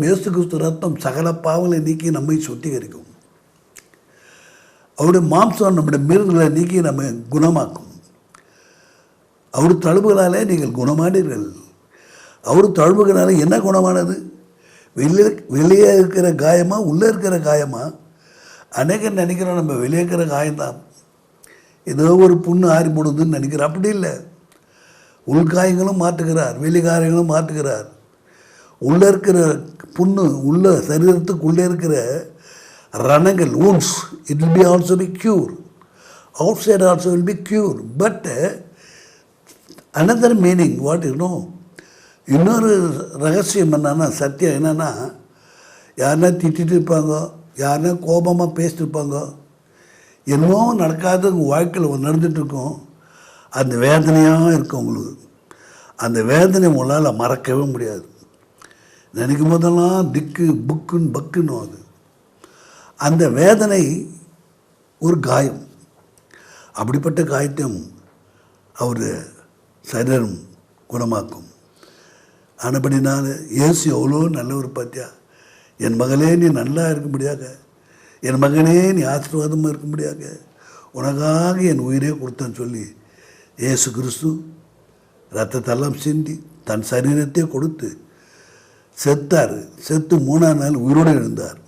இயேசு கிறிஸ்து ரத்தம் சகல பாவங்களை நீக்கி நம்மை சுத்திகரிக்கும். அவருடைய மாம்சம் நம்முடைய மீறுதலை நீக்கி நம்ம குணமாக்கும். அவர் தழும்புகளாலே நீங்கள் குணமானீர்கள். அவர் தழும்புகளாலே என்ன குணமானது? வெளியே இருக்கிற காயமா உள்ளே இருக்கிற காயமா? அநேகர் நினைக்கிறோம் நம்ம வெளியே இருக்கிற காயம்தான், ஏதோ ஒரு புண்ணு ஆறி போடுதுன்னு நினைக்கிறோம். அப்படி இல்லை. உள்காயங்களும் மாற்றுகிறார், வெளிக்காயங்களும் மாற்றுகிறார். உள்ளே இருக்கிற புண்ணு, உள்ள சரீரத்துக்குள்ளே இருக்கிற ரணங்கள், wounds, it will be also be cured. Outside also will be cured. But another meaning, what you know, இன்னொரு ரகசியம் என்னன்னா, சத்தியம் என்னன்னா, யாருன்னா திட்டிட்டு இருப்பாங்க, யாருன்னா கோபமாக பேசிட்டு இருப்பாங்க, என்னமோ நடக்காத உங்கள் வாழ்க்கையில் நடந்துகிட்ருக்கோம். அந்த வேதனையாக இருக்கும் உங்களுக்கு. அந்த வேதனை உங்களால் மறக்கவே முடியாது. நினைக்கும் போதெல்லாம் திக்கு புக்குன்னு பக்குன்னு அது. அந்த வேதனை ஒரு காயம். அப்படிப்பட்ட காயத்தையும் அவர் சரீரம் குணமாக்கும். ஆனபடினால இயேசு எவ்வளோ நல்லவர் பார்த்தியா. என் மகளே நீ நல்லா இருக்கும்படியாக, என் மகனே நீ ஆசீர்வாதமாக இருக்கும்படியாக உனக்காக என் உயிரே கொடுத்தேன்னு சொல்லி இயேசு கிறிஸ்து ரத்தத்தெல்லாம் சிந்தி தன் சரீரத்தை கொடுத்து செத்தார். செத்து 3ஆம் நாள் உயிரோடு எழுந்தார்.